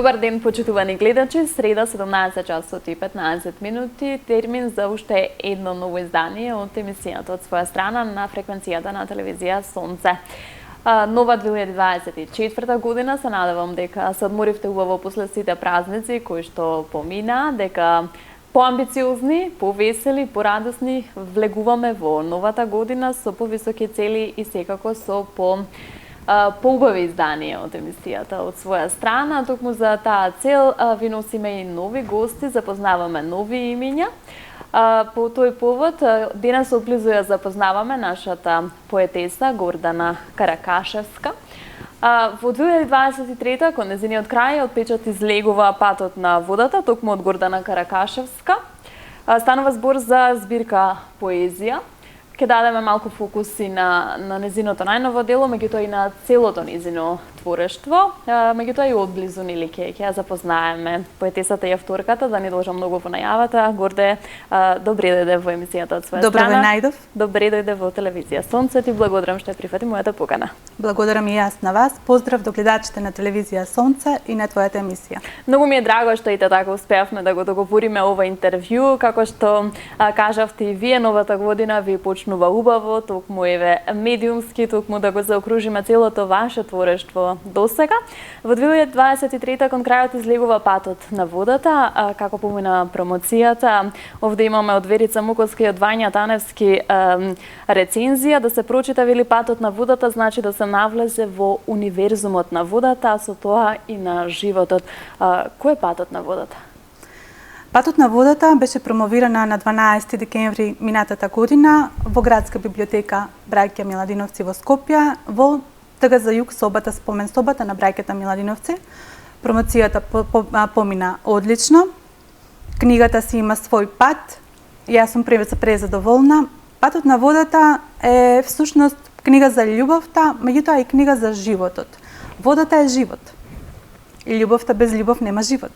Добар ден, почитувани гледачи. Среда 17 часот и 15 минути, термин за уште едно ново издание од емисијата од своја страна на фреквенцијата на телевизија Сонце. Нова 2024 година, се надевам дека се одморивте убаво после сите празници кои што помина, дека поамбициозни, повесели, порадосни влегуваме во новата година со повисоки цели и секако со поубави изданија од емисијата од своја страна. Токму за таа цел ви носиме и нови гости, запознаваме нови имиња. По тој повод денес отблизу ја запознаваме нашата поетеса Гордана Каракашевска. Во 2023 кон нејзиниот крај отпечат излегува Патот на водата, токму од Гордана Каракашевска. Станува збор за збирка поезија. Ке дадеме малку фокус и на нејзиното најново дело, меѓутоа и на целото нејзино творештво, меѓутоа и одблизу нели ќе ја запознаеме поетесата и авторката, да не должам многу во најавата. Горде, добре дојде во емисијата од своја страна. Добро ве најдов. Добре дојде во телевизија Сонце, ти благодарам што ја прифати мојата покана. Благодарам и јас на вас. Поздрав до гледачите на телевизија Сонце и на твојата емисија. Многу ми е драго што и така успеавме да го договориме ова интервју, како што кажавте и вие, новата година ви почнува убаво, токму еве медиумски, токму да го заокружиме целото ваше творештво досега. Во 2023 кон крајот излегува Патот на водата, како помина промоцијата. Овде имаме од Верица Муковска и од Вања Таневски рецензија, да се прочита вели Патот на водата значи да се навлезе во универзумот на водата, а со тоа и на животот. Кој е Патот на водата? Патот на водата беше промовирана на 12 декември минатата година во Градска библиотека Браќа Миладиновци во Скопје, во ТГ за југ собата, спомен собата на браќата Миладиновци. Промоцијата помина одлично. Книгата си има свој пат. Јас сум презадоволна. Патот на водата е всушност книга за љубовта, меѓутоа и книга за животот. Водата е живот. И љубовта без љубов нема живот.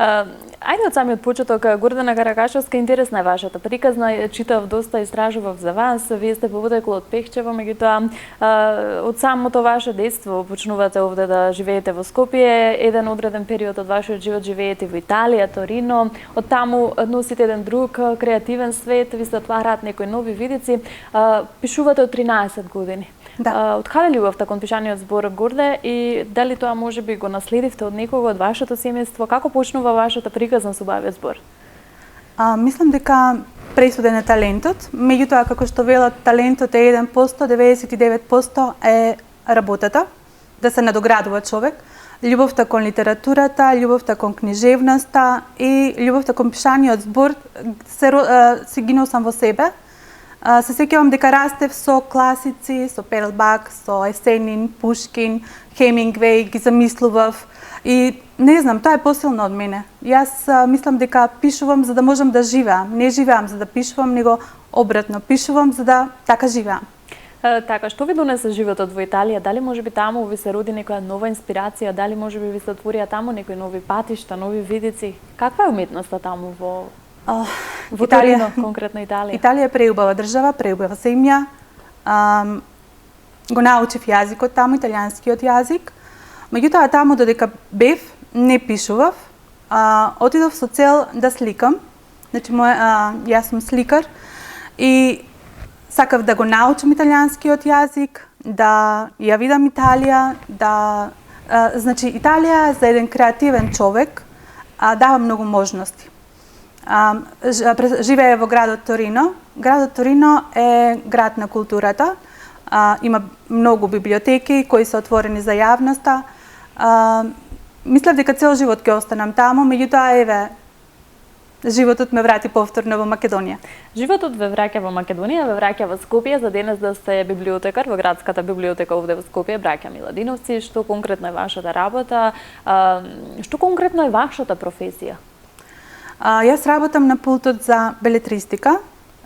Ајде од самиот почеток, Гордана Каракашевска, интересна е вашата приказна, читав доста, истражував за вас, вие сте поводекол од Пехчево, меѓутоа од самото ваше детство почнувате овде да живеете во Скопје, еден одреден период од вашиот живот живеете во Италија, Торино, од таму носите еден друг креативен свет, ви се отвараат некои нови видици, пишувате од 13 години. Да. Од каде љубовта кон пишаниот збор, Горде, и дали тоа можеби го наследивте од некого од вашето семејство? Како почнува вашата приказна со убавиот збор? Мислам дека пресуден е талентот, меѓутоа како што велат, талентот е 1%, 99% е работата, да се надоградува човек. Љубовта кон литературата, љубовта кон книжевноста и љубовта кон пишаниот збор се ги носам во себе. Се сеќавам дека растев со класици, со Перлбак, со Есенин, Пушкин, Хемингвеј, ги замислував и не знам, тоа е посилно од мене. Јас мислам дека пишувам за да можам да живеам. Не живеам за да пишувам, него обратно, пишувам за да така живеам. Така, што ви донесе животот во Италија? Дали можеби таму ви се роди некоја нова инспирација? Дали можеби ви се отворија таму некои нови патишта, нови видици? Каква е уметноста таму во Торино, конкретно Италија? Италија е преубава држава, преубава земја. Го научив јазикот таму, италијанскиот јазик. Меѓутоа таму додека бев, не пишував. Отидов со цел да сликам. Значи, јас сум сликар и сакав да го научам италијанскиот јазик, да ја видам Италија, значи Италија за еден креативен човек дава многу можности. Живее во градот Торино. Градот Торино е град на културата. Има многу библиотеки кои се отворени за јавноста. Мислев дека цел живот ќе останам таму, меѓутоа еве животот ме врати повторно во Македонија. Животот ве враќа во Македонија, ве враќа во Скопје, за денес да сте библиотекар во градската библиотека овде во Скопје, браќа Миладиновци. Што конкретно е вашата работа? Што конкретно е вашата професија? Јас работам на пултот за белетристика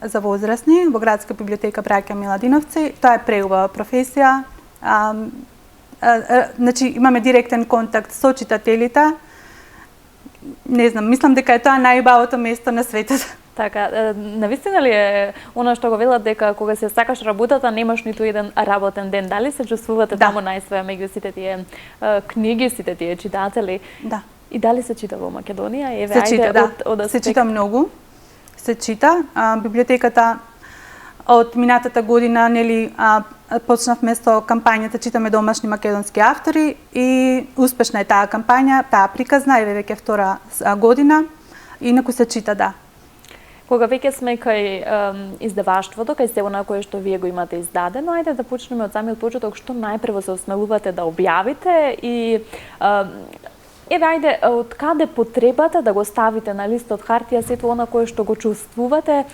за возрастни во градска библиотека браќа Миладиновци. Тоа е преубава професија. Значи имаме директен контакт со читателите. Не знам, мислам дека е тоа најубавото место на светот. Така, навистина ли е она што го велат дека кога се сакаш работата немаш ниту еден работен ден? Дали се чувствувате таму најсвоја меѓу сите тие книги, сите тие читатели? Да. И дали се чита во Македонија? Еве, се чита, да. Се чита многу. Се чита. Библиотеката од минатата година, нели, почнавме со кампањата Читаме домашни македонски автори и успешна е таа кампања, таа приказна, еве веќе втора година, инаку се чита, да. Кога веќе сме кај издаваштвото, кај се она кое што вие го имате издадено, ајде да почнеме од самиот почеток, што најпрво се осмелувате да објавите и еве ајде од каде потребата да го ставите на листот хартија сето она кое што го чувствувате,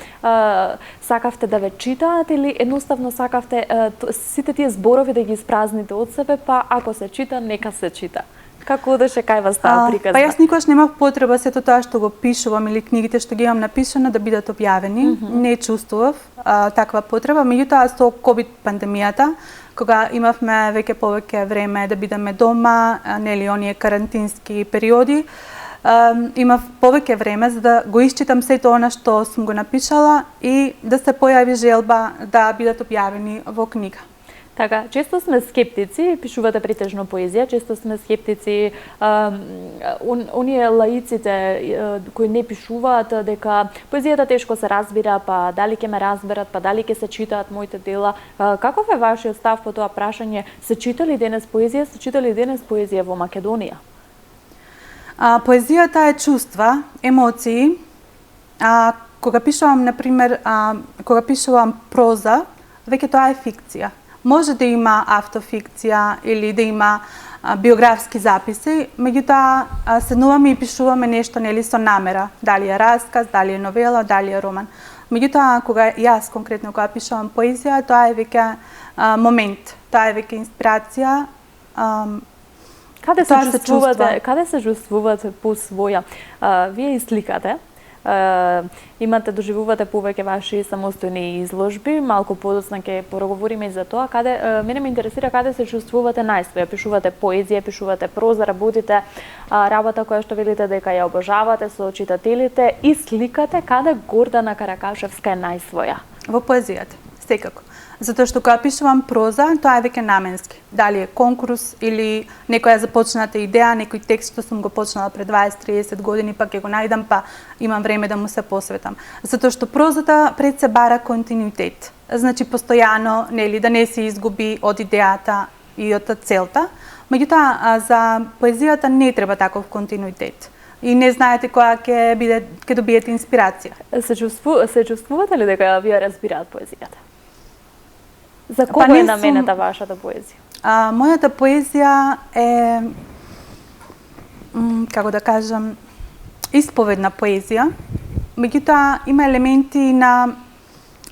сакавте да ве читаат или едноставно сакавте сите тие зборови да ги испразните од себе, па ако се чита, нека се чита. Како одеше кај вас таа приказна? Па јас никогаш немав потреба сето тоа што го пишувам или книгите што ги имам напишано да бидат објавени. Не чувствував таква потреба, меѓутоа со ковид пандемијата, кога имавме веќе повеќе време да бидеме дома, нели оние карантински периоди, имав повеќе време за да го исчитам сето она што сум го напишала и да се појави желба да бидат објавени во книга. Така, често сме скептици, пишувате претежно поезија, често сме скептици, оние лаиците кои не пишуваат дека поезијата тешко се разбира, па дали ќе ме разберат, па дали ќе се читаат моите дела. Каков е вашиот став по тоа прашање? Се чита ли денес поезија? Се чита ли денес поезија во Македонија? Поезијата е чувства, емоции. Кога пишувам, например, кога пишувам проза, веќе тоа е фикција. Може да има автофикција или да има биографски записи, меѓутоа седнуваме и пишуваме нешто нели со намера, дали е расказ, дали е новела, дали е роман. Меѓутоа кога јас конкретно кога пишувам поезија, тоа е веќе момент, тоа е веќе инспирација. Каде се чувствувате по своја? Вие и сликате. Имате, доживувате повеќе ваши самостојни изложби, малку подоцна ќе проговориме и за тоа. Мене ме интересира каде се чувствувате најсвоја. Пишувате поезија, пишувате проза, работите работа која што велите дека ја обожавате со читателите и сликате, каде Гордана Каракашевска е најсвоја? Во поезијата, секако. Затоа што кога пишувам проза, тоа е веќе наменски. Дали е конкурс или некоја започната идеја, некој текст што сум го почнала пред 20-30 години, па ќе го најдам, па имам време да му се посветам. Затоа што прозата пред се бара континуитет. Значи постојано, нели, да не се изгуби од идејата и од целта. Меѓутоа, за поезијата не треба таков континуитет. И не знаете кога ќе добиете инспирација. Се чувствувате ли дека вие разбираат поезијата? За кого е наменета вашата поезија? Мојата поезија е, како да кажам, исповедна поезија. Меѓутоа има елементи на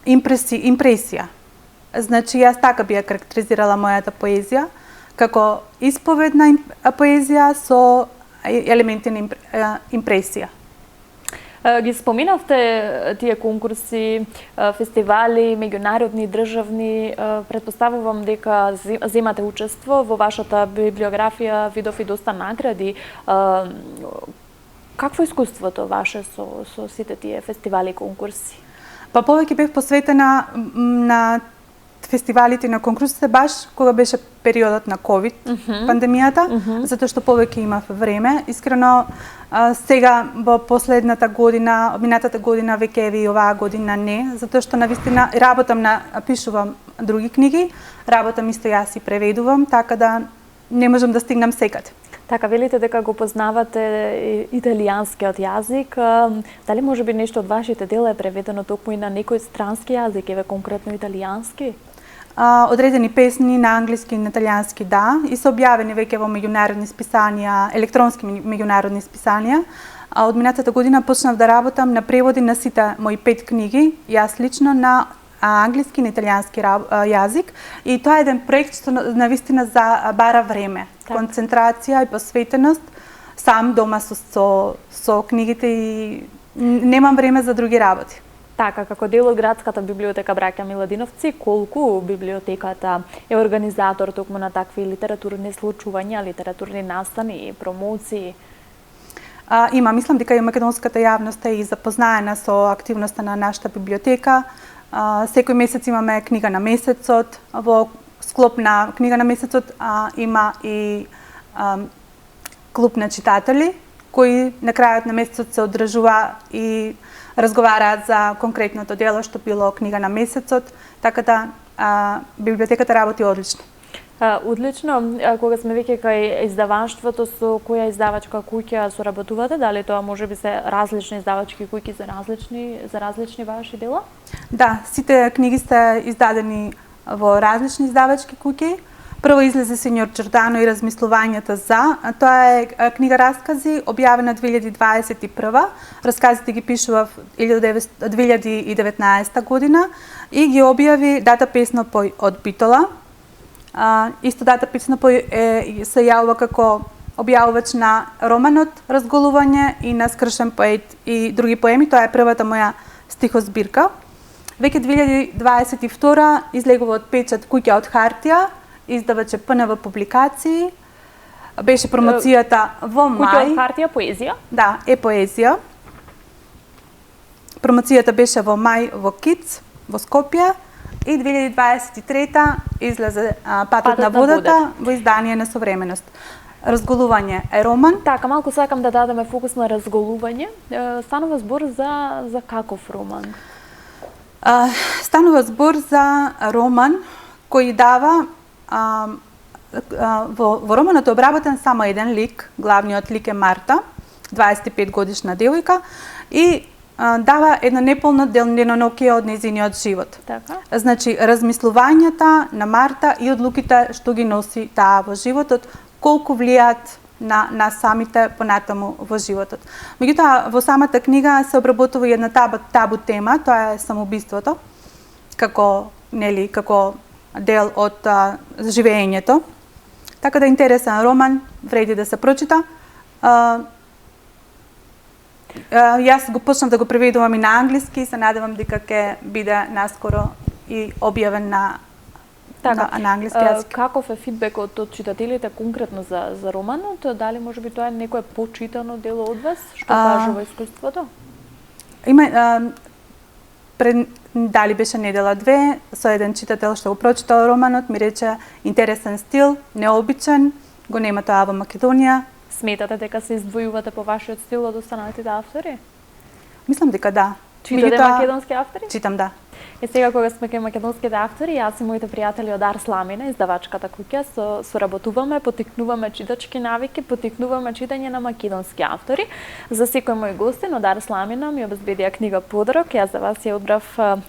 импресија. Значи, јас така би ја карактеризирала мојата поезија, како исповедна поезија со елементи на импресија. Ги споминавте тие конкурси, фестивали, меѓународни, државни. Претпоставувам дека земате учество во вашата библиографија, видов и доста награди. Какво искуството ваше со сите тие фестивали и конкурси? Па повеќе бев посветена на фестивалите и на конкурсите баш кога беше периодот на ковид пандемијата, затоа што повеќе имав време. Искрено сега во последната година, минатата година веќе и оваа година не, затоа што навистина работам пишувам други книги, работам исто јас и преведувам, така да не можам да стигнам секаде. Така, велите дека го познавате италијанскиот јазик. Дали може би нешто од вашите дела е преведено токму и на некој странски јазик, еве конкретно италијански? Одредени песни на англиски и на италијански, да, и се објавени веќе во меѓународни списанија, електронски меѓународни списанија. Од минатата година почнав да работам на преводи на сите мои 5 книги, јас лично на англиски и на италијански јазик, и тоа е еден проект што навистина бара време, концентрација и посветеност. Сам дома со книгите и немам време за други работи. Така, како дел од градската библиотека Браќа Миладиновци, колку библиотеката е организатор токму на такви литературни случувања, литературни настани и промоции? Има, мислам дека и македонската јавност е и запознаена со активноста на нашата библиотека. Секој месец имаме книга на месецот. Во склоп на книга на месецот има и клуб на читатели, кои на крајот на месецот се одржува и разговараат за конкретното дело што било книга на месецот, така да библиотеката работи одлично. Одлично. Кога сме веќе кај издаваштвото, со која издавачка куќа соработувате? Дали тоа можеби се различни издавачки куќи за различни ваши дела? Да, сите книги се издадени во различни издавачки куќи. Прво излезе Сеньор Џордано и размислувањата за. Тоа е книга раскази, објавена 2021. Расказите ги пишува в 2019 година и ги објави Дата Песнопој од Битола. Исто Дата Песнопој се јавува како објавувач на романот Разголување и на Скршен поет и други поеми. Тоа е првата моја стихозбирка. Веќе 2022 излегува од печат Куќа од хартија, издавач е ПНВ публикации. Беше промоцијата во мај. Куќа од хартија поезија? Да, е поезија. Промоцијата беше во мај во КИЦ, во Скопје. И 2023 излезе Патот на водата во издание на Современост. Разголување е роман. Така, малку сакам да дадеме фокус на Разголување. Станува збор за каков роман? Станува збор за роман кој дава во романот е обработен само еден лик. Главниот лик е Марта, 25 годишна девојка и дава едно неполно денонокие од нејзиниот живот. Така. Значи, размислувањата на Марта и одлуките што ги носи таа во животот, колку влијаат на самите понатаму во животот. Меѓутоа, во самата книга се обработува една табу тема, тоа е самоубиството, како дел од живеењето. Така да интересен роман, вреди да се прочита. Јас го почнав да го преведувам и на англиски и се надевам дека ќе биде наскоро и објавен на англиски јазик. Каков е фидбекот од читателите конкретно за романот? Дали можеби тоа е некое почитано дело од вас? Што кажува искуството? Дали беше недела-две, со еден читател што го прочитал романот, ми рече интересен стил, необичен, го нема тоа во Македонија. Сметате дека се издвојувате по вашиот стил од останатите автори? Мислам дека да. Читате македонски автори? Читам, да. И сега кога сме кај македонските автори, јас и моите пријатели од Арс Ламина, издавачката куќа, соработуваме, потикнуваме читачки навики, потикнуваме читање на македонски автори. За секој мој гостин од Арс Ламина ми обезбедија книга подарок. Јас за вас ја одбрав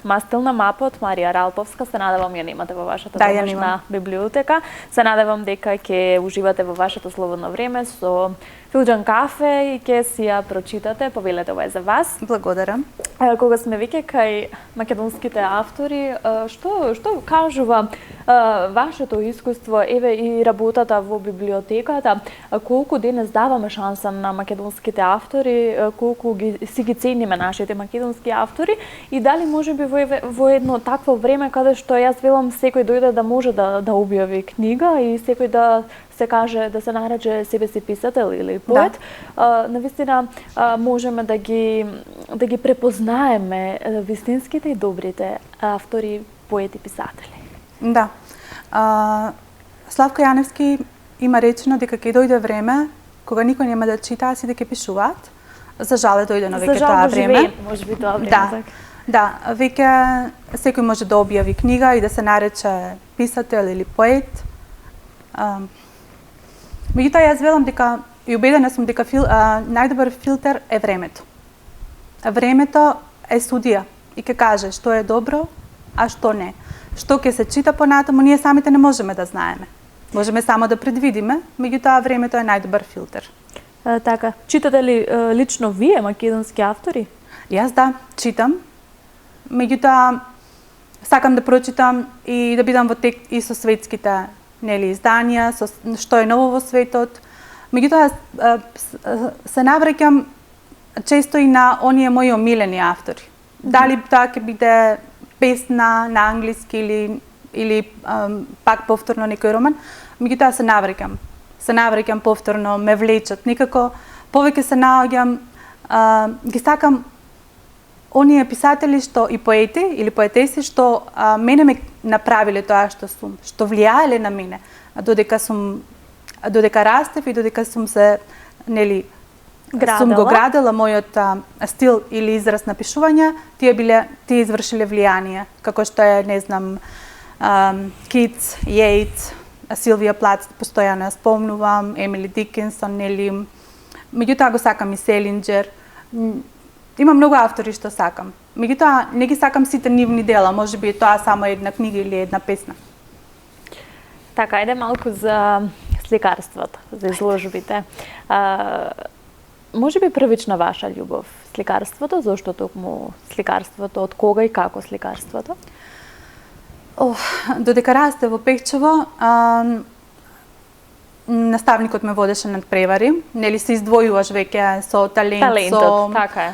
Мастилна мапа од Марија Ралповска. Се надевам ја немате во вашата домашна библиотека. Се надевам дека ќе уживате во вашето слободно време со филџан кафе и ќе си ја прочитате. Повелете, ова е за вас. Благодарам. Кога сме веќе кај македонските автори, што кажува вашето искуство, еве и работата во библиотеката, колку денес даваме шанса на македонските автори, колку си ги цениме нашите македонски автори и дали можеби во едно такво време каде што јас велам секој дојде да може да објави книга и секој да се каже, да се нарече себе си писател или поет, навистина можеме да ги препознаеме вистинските и добрите автори, поети, писатели. Да. Славко Јаневски има речено дека ќе дојде време кога никој нема да чита, а сите ќе пишуваат. За жал е дојдено веќе тоа време. Може би тоа време. Да, веќе секој може да објави книга и да се нарече писател или поет. Меѓутоа, јас велам дека и убедена сум дека најдобар филтер е времето. Времето е судија и ќе каже што е добро, а што не. Што ќе се чита понатаму, ние самите не можеме да знаеме. Можеме само да предвидиме, меѓутоа времето е најдобар филтер. Така, читате ли лично вие македонски автори? Јас да, читам. Меѓутоа сакам да прочитам и да бидам во тек и со светските изданија, со што е ново во светот. Меѓутоа се навраќам често и на оние мои омилени автори. Дали тоа ќе биде песна на англиски или пак повторно некој роман, меѓутоа се навраќам повторно, ме влечат. Некако Повеќе се наоѓам, ги сакам оние писатели и поети или поетеси што мене ме направиле тоа што сум, што влијаеле на мене, додека растев и додека сум се, сум го градела мојот стил или израз на пишување, тие извршиле влијание, како што е, не знам, Китс, Јейтс, Силвија Плац, постојано ја спомнувам, Емили Дикинсон, меѓутоа го сакам и Селинџер. Има многу автори што сакам. Меѓутоа не ги сакам сите нивни дела, можеби тоа само една книга или една песна. Така, ајде малку за сликарството, за изложбите. Можеби првична ваша љубов сликарството, зошто токму сликарството, од кога и како сликарството? Додека расте во Пехчево, наставникот ме водеше над превари, се издвојуваш веќе со талентот, така е.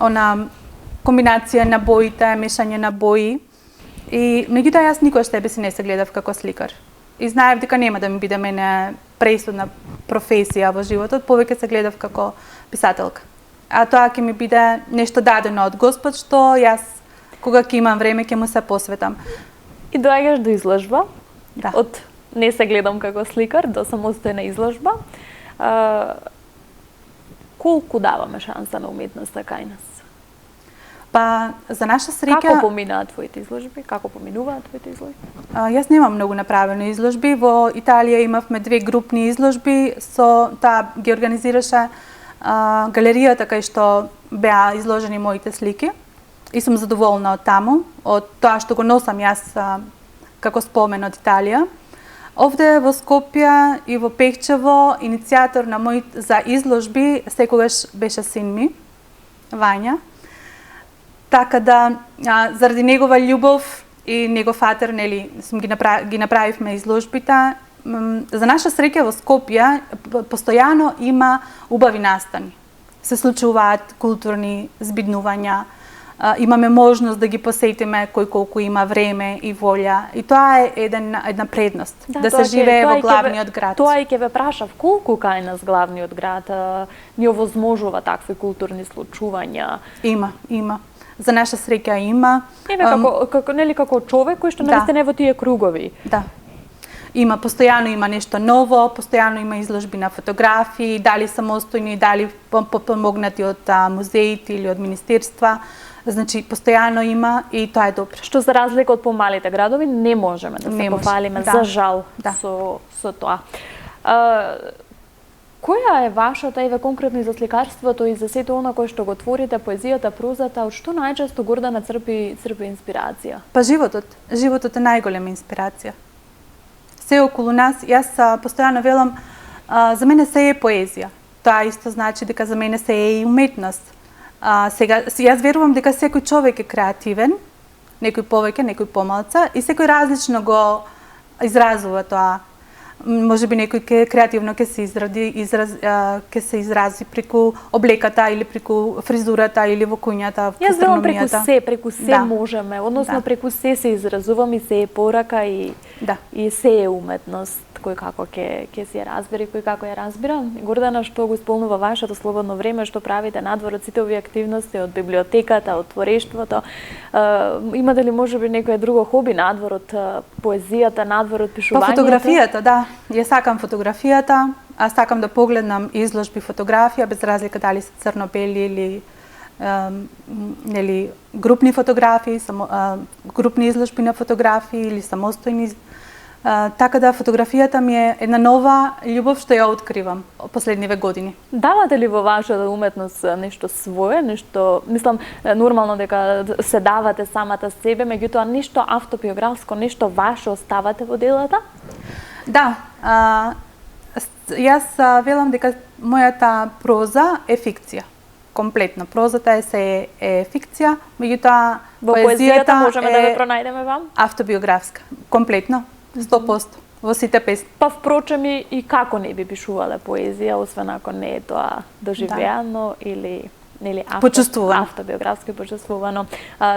Она комбинација на боите, мешање на бои. И меѓутоа јас никош себе си не се гледав како сликар. И знаев дека нема да ми биде мене пресудна професија во животот, повеќе се гледав како писателка. А тоа ќе ми биде нешто дадено од Господ, што јас кога ќе имам време ќе му се посветам. И доаѓаш до изложба? Да. Од не се гледам како сликар, до самостојна изложба. Колку даваме шанса на уметноста кај нас? Па, за наша среќа... Како поминаат твоите изложби? Како поминуваат твоите изложби? Јас немам многу направени изложби. Во Италија имавме 2 групни изложби, таа ги организираше галеријата кај што беа изложени моите слики. И сум задоволна од таму, од тоа што го носам јас како спомен од Италија. Овде во Скопје и во Пехчево иницијатор на за изложби секогаш беше син ми, Вања. Така да, заради негова љубов и негов атер, ги направивме изложбите. За наша среќа во Скопје постојано има убави настани. Се случуваат културни збиднувања, имаме можност да ги посетиме кој колку има време и волја. И тоа е една предност, да се живее во главниот град. Тоа и ќе ве прашав, колку кај нас главниот град ни овозможува такви културни случувања? Има. За наша среќа има. Како човек кој што навистина е во тие кругови. Да. Постојано има нешто ново, постојано има изложби на фотографии, дали самостојни, дали помогнати од музеите или од министерства. Значи, постојано има и тоа е добро. Што за разлика од помалите градови не можеме да се пофалиме, за жал, со тоа. Која е вашата, еве конкретно и за сликарството и за сето она кое што го творите, поезијата, прозата, од што најчесто Гордана црпи инспирација? Па животот е најголема инспирација. Се околу нас, јас постојано велам, за мене се е поезија. Тоа исто значи дека за мене се е и уметност. Јас верувам дека секој човек е креативен, некој повеќе, некој помалку, и секој различно го изразува тоа. Можеби некој креативно ќе се изрази преку облеката или преку фризурата или во куњата, Јас верувам преку се можеме, односно преку се изразувам и се е порака и се е уметност, кој како ќе се разбере, кој како ја разбира. Гордана, што го исполнува вашето слободно време, што правите надвор од сите овие активности, од библиотеката, од творештвото? Имате ли можеби некое друго хоби надвор од поезијата, надвор од пишувањето? Па фотографијата, да. Ја сакам фотографијата, сакам да погледнам изложби фотографија, без разлика дали се црно-бели или групни фотографии, групни изложби на фотографии или самостојни. Така да фотографијата ми е една нова љубов што ја откривам последниве години. Давате ли во вашата уметност нешто свое, нешто, мислам, нормално дека се давате самата себе, меѓутоа нешто автобиографско, нешто ваше оставате во делата? Да, јас велам дека мојата проза е фикција. Комплетно. Прозата е фикција, меѓутоа поезијата можеме да ја пронајдеме вам? Автобиографска, комплетно. 100% во сите песни. Па впрочем и како не би пишувале поезија, освен ако не е тоа доживеано или автобиографски почувствувано.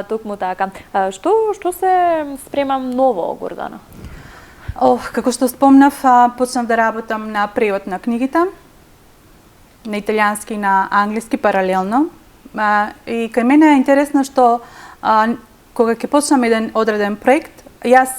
Токму така. Што се спремам ново, Гордана? Како што спомнав, почнав да работам на превод на книгите. на италијански и на англиски паралелно. И кај мене е интересно што кога ќе почнам еден одреден проект, јас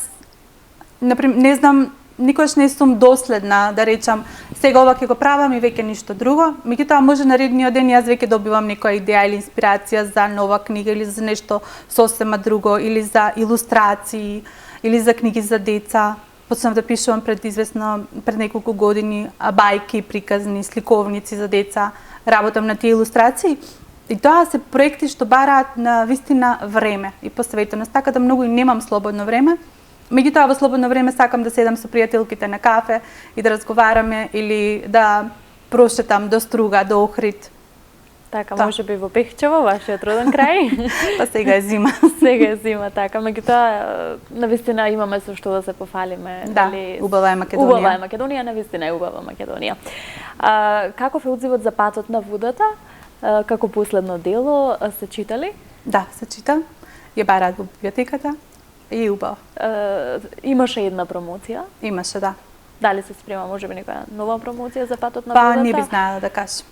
например не знам, никош не сум доследна да речам сега ова ќе го правам и веќе ништо друго. Меѓутоа може наредниот ден јас веќе добивам некоја идеја или инспирација за нова книга или за нешто сосема друго или за илустрации или за книги за деца. Почнав да пишувам пред неколку години бајки, приказни, сликовници за деца. Работам на тие илустрации. И тоа се проекти што бараат на вистина време и посветеност, така да многу и немам слободно време. Меѓутоа во слободно време сакам да седам со пријателките на кафе и да разговараме или да прошетам до Струга, до Охрид. Така, може би во Пехчево, вашиот роден крај. Па сега е зима. Сега е зима, така. Меѓутоа, навистина имаме со што да се пофалиме. Да, убава е Македонија. Убава е Македонија, навистина е убава Македонија. Каков е одзивот за Патот на водата? Како последно дело се читали? Да, се чита. Ја бараат во библиотеката и убаво. Имаше една промоција? Имаше, да. Дали се спрема можеби некоја нова промоција за Патот на водата? Па не би знаела да кажам.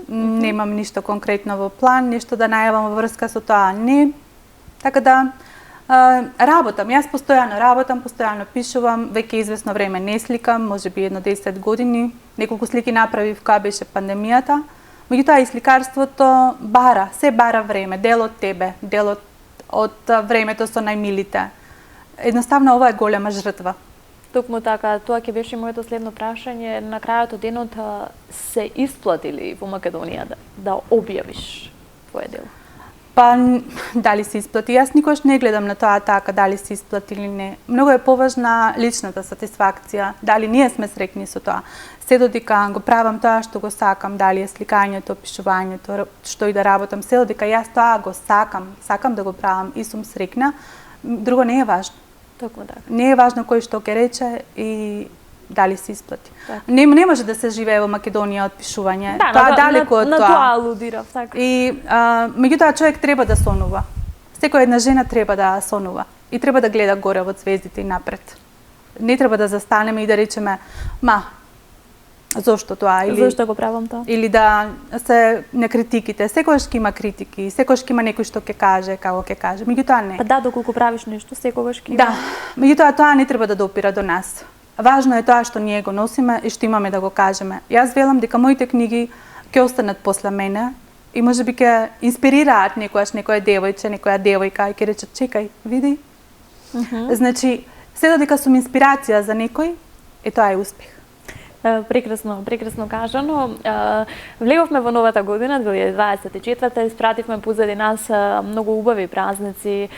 Немам ништо конкретно во план, нешто да најавам во врска со тоа, не. Така да работам, јас постојано работам, постојано пишувам, веќе известно време не сликам, можеби едно 10 години. Неколку слики направив кога беше пандемијата. Меѓутоа и сликарството се бара време, дел од тебе, дел од времето со најмилите. Едноставно ова е голема жртва. Токму така, тоа ќе беше моето следно прашање. На крајот од денот се исплати ли во Македонија да објавиш твое дело? Па дали се исплати? Јас никош не гледам на тоа така дали се исплати или не. Многу е поважна личната сатисфакција, дали ние сме среќни со тоа. Се додека го правам тоа што го сакам, дали е сликањето, пишувањето, што и да работам, се додека јас тоа го сакам да го правам и сум среќна, друго не е важно. Токму така. Не е важно кој што ќе рече и дали се исплати. Так. Не може да се живее во Македонија од пишување. Да, тоа далеку од на тоа. тоа алудирав, така. И меѓутоа човек треба да сонува. Секоја една жена треба да сонува и треба да гледа горе во ѕвездите и напред. Не треба да застанеме и да речеме, зошто тоа или зошто го правам тоа? Или да се на критиките. Секогаш ќе има критики, секогаш ќе има некој што ќе каже, како ќе каже. Меѓутоа не. Па да, доколку правиш нешто, секогаш ќе има. Да. Меѓутоа тоа не треба да допира до нас. Важно е тоа што ние го носиме и што имаме да го кажеме. Јас велам дека моите книги ќе останат после мене и можеби ќе инспирираат некојаш некоја девојче, некоја девојка и ќе речат чекај, види. Значи, се додека сум инспирација за некој, тоа е успех. Прекрасно кажано. Влеговме во новата година, 2024, испративме позади нас многу убави празници.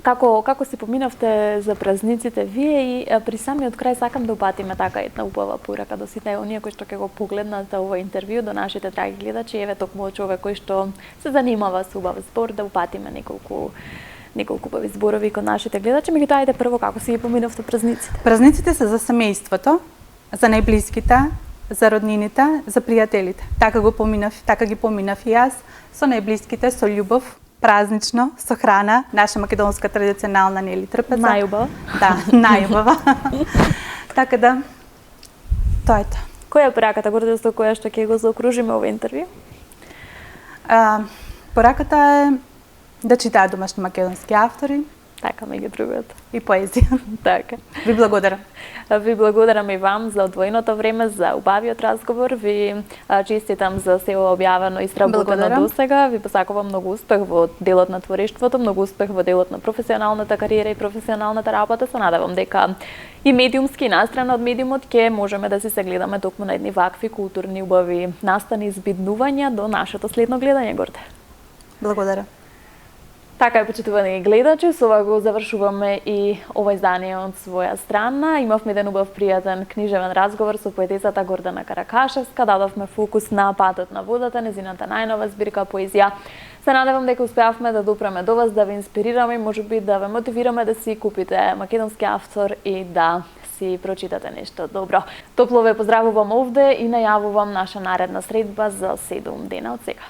Како си поминавте за празниците вие и при самиот крај сакам да упатиме така една убава порака до сите оние кои што ќе го погледнат ова интервју, до нашите драги гледачи, еве токму човек кој што се занимава со убав збор, да упатиме неколку убави зборови кон нашите гледачи. Меѓутоа, ајде прво како си ги поминавте празниците? Празниците се за семејството, за најблиските, за роднините, за пријателите. Така ги поминав и јас, со најблиските, со љубов, празнично, со храна, наша македонска традиционална нели трпеца. Најубава. Да, најубава. Така да, тоа е тоа. Која е пораката гордо со која што ќе го заокружиме овој интервју? Пораката е да читаат домашни македонски автори. Така, меѓу другото. И поезија. Така. Ви благодарам. Ви благодарам и вам за одвоеното време, за убавиот разговор. Ви честитам за се објавено и сработено до сега. Ви посакувам многу успех во делот на творештвото, многу успех во делот на професионалната кариера и професионалната работа. Се надевам дека и медиумски и настрана од медиумот ќе можеме да се гледаме токму на едни вакви културни убави настани избиднувања до нашето следно гледање, Горде. Благодарам. Така е, почитувани гледачи, со ова го завршуваме и ова издание од своја страна. Имавме еден убав пријатен книжевен разговор со поетесата Гордана Каракашевска, дадовме фокус на Патот на водата, незината најнова збирка поезија. Се надевам дека успеавме да допреме до вас, да ве инспирираме и можеби да ве мотивираме да си купите македонски автор и да си прочитате нешто добро. Топло ве поздравувам овде и најавувам наша наредна средба за 7 дена од сега.